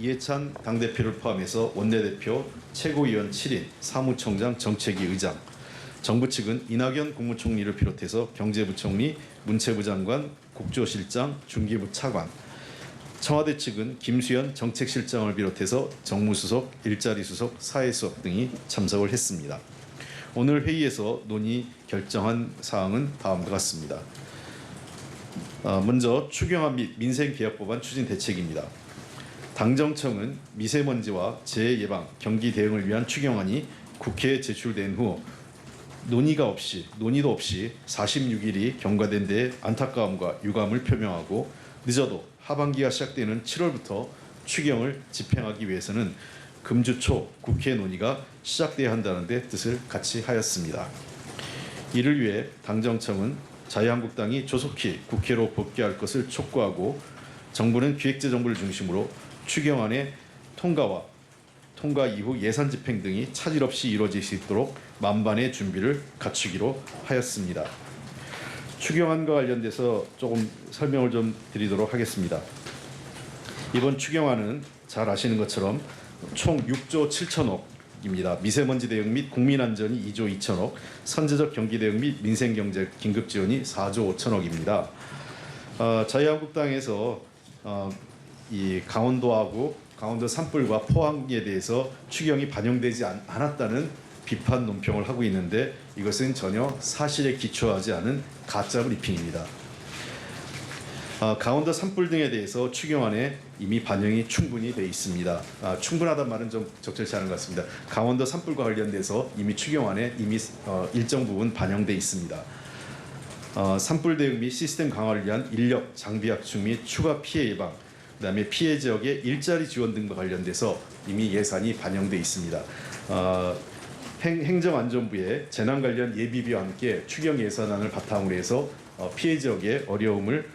이해찬 당대표를 포함해서 원내대표, 최고위원 7인, 사무총장, 정책위 의장, 정부 측은 이낙연 국무총리를 비롯해서 경제부총리, 문체부 장관, 국조실장, 중기부 차관, 청와대 측은 김수현 정책실장을 비롯해서 정무수석, 일자리수석, 사회수석 등이 참석을 했습니다. 오늘 회의에서 논의 결정한 사항은 다음과 같습니다. 먼저 추경안 및 민생개혁법안 추진 대책입니다. 당정청은 미세먼지와 재해 예방, 경기 대응을 위한 추경안이 국회에 제출된 후 논의도 없이 46일이 경과된 데 안타까움과 유감을 표명하고 늦어도 하반기가 시작되는 7월부터 추경을 집행하기 위해서는 금주 초 국회 논의가 시작돼야 한다는 데 뜻을 같이 하였습니다. 이를 위해 당정청은 자유한국당이 조속히 국회로 복귀할 것을 촉구하고 정부는 기획재정부를 중심으로 추경안의 통과 이후 예산 집행 등이 차질 없이 이루어질 수 있도록 만반의 준비를 갖추기로 하였습니다. 추경안과 관련돼서 조금 설명을 좀 드리도록 하겠습니다. 이번 추경안은 잘 아시는 것처럼 총 6조 7천억입니다. 미세먼지 대응 및 국민안전이 2조 2천억, 선제적 경기 대응 및 민생경제 긴급지원이 4조 5천억입니다. 자유한국당에서 이 강원도하고 강원도 산불과 포항에 대해서 추경이 반영되지 않았다는 비판 논평을 하고 있는데 이것은 전혀 사실에 기초하지 않은 가짜 브리핑입니다. 강원도 산불 등에 대해서 추경안에 이미 반영이 충분히 되어 있습니다. 충분하다는 말은 좀 적절치 않은 것 같습니다. 강원도 산불과 관련돼서 이미 추경안에 일정 부분 반영되어 있습니다. 산불 대응 및 시스템 강화를 위한 인력, 장비 확충 및 추가 피해 예방, 그다음에 피해 지역의 일자리 지원 등과 관련돼서 이미 예산이 반영되어 있습니다. 행정안전부의 재난 관련 예비비와 함께 추경 예산안을 바탕으로 해서 피해 지역의 어려움을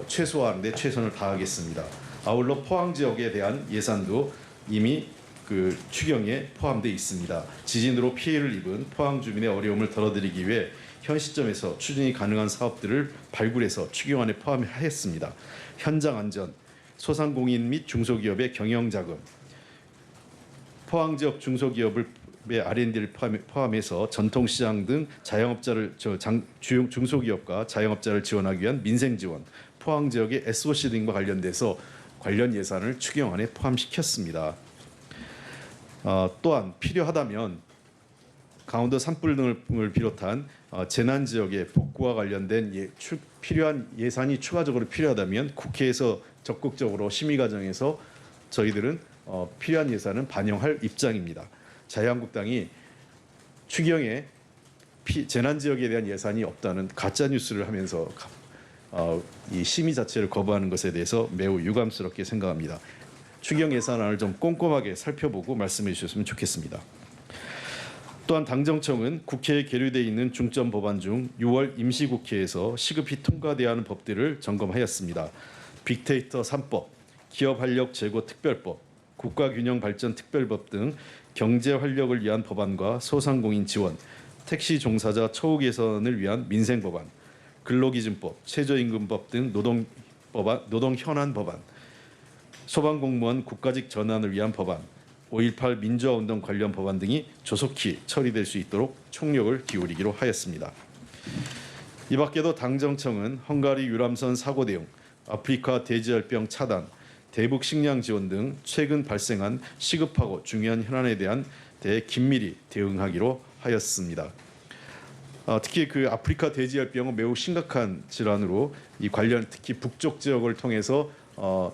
최소화하는 데 최선을 다하겠습니다. 아울러 포항 지역에 대한 예산도 이미 그 추경에 포함되어 있습니다. 지진으로 피해를 입은 포항 주민의 어려움을 덜어드리기 위해 현 시점에서 추진이 가능한 사업들을 발굴해서 추경안에 포함하였습니다. 현장 안전, 소상공인 및 중소기업의 경영자금, 포항 지역 중소기업의 R&D를 포함해서 전통시장 등 중소기업과 자영업자를 지원하기 위한 민생지원, 포항 지역의 SOC 등과 관련돼서 관련 예산을 추경안에 포함시켰습니다. 또한 필요하다면 강원도 산불 등을 비롯한 재난 지역의 복구와 관련된 필요한 예산이 추가적으로 필요하다면 국회에서 적극적으로 심의 과정에서 저희들은 필요한 예산은 반영할 입장입니다. 자유한국당이 추경에 재난 지역에 대한 예산이 없다는 가짜 뉴스를 하면서 이 심의 자체를 거부하는 것에 대해서 매우 유감스럽게 생각합니다. 추경 예산안을 좀 꼼꼼하게 살펴보고 말씀해 주셨으면 좋겠습니다. 또한 당정청은 국회에 계류되어 있는 중점 법안 중 6월 임시국회에서 시급히 통과돼야 하는 법들을 점검하였습니다. 빅데이터 3법, 기업활력 제고 특별법, 국가균형발전특별법 등 경제 활력을 위한 법안과 소상공인 지원, 택시 종사자 처우 개선을 위한 민생법안, 근로기준법, 최저임금법 등 노동 현안 법안, 소방공무원 국가직 전환을 위한 법안, 5.18 민주화운동 관련 법안 등이 조속히 처리될 수 있도록 총력을 기울이기로 하였습니다. 이 밖에도 당정청은 헝가리 유람선 사고 대응, 아프리카 돼지열병 차단, 대북 식량 지원 등 최근 발생한 시급하고 중요한 현안에 대한 긴밀히 대응하기로 하였습니다. 특히 그 아프리카 돼지열병은 매우 심각한 질환으로 이 관련 특히 북쪽 지역을 통해서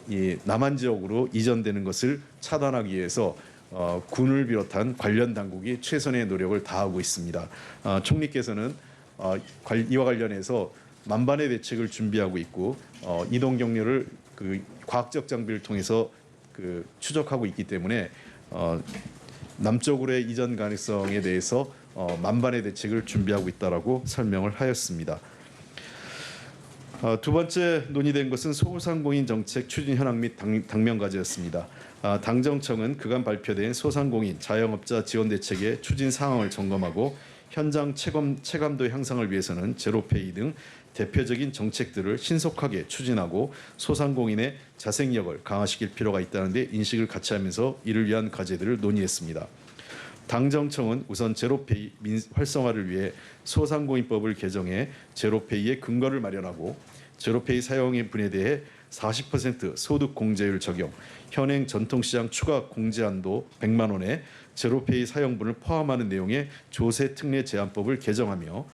이 남한 지역으로 이전되는 것을 차단하기 위해서 군을 비롯한 관련 당국이 최선의 노력을 다하고 있습니다. 총리께서는 이와 관련해서 만반의 대책을 준비하고 있고 이동 경로를 그 과학적 장비를 통해서 그 추적하고 있기 때문에 남쪽으로의 이전 가능성에 대해서 만반의 대책을 준비하고 있다라고 설명을 하였습니다. 두 번째 논의된 것은 소상공인 정책 추진 현황 및 당면 과제였습니다. 당정청은 그간 발표된 소상공인 자영업자 지원 대책의 추진 상황을 점검하고 현장 체감도 향상을 위해서는 제로페이 등 대표적인 정책들을 신속하게 추진하고 소상공인의 자생력을 강화시킬 필요가 있다는 데 인식을 같이 하면서 이를 위한 과제들을 논의했습니다. 당정청은 우선 제로페이 활성화를 위해 소상공인법을 개정해 제로페이의 근거를 마련하고 제로페이 사용의 분에 대해 40% 소득 공제율 적용, 현행 전통시장 추가 공제 한도 100만 원에 제로페이 사용분을 포함하는 내용의 조세 특례 제한법을 개정하며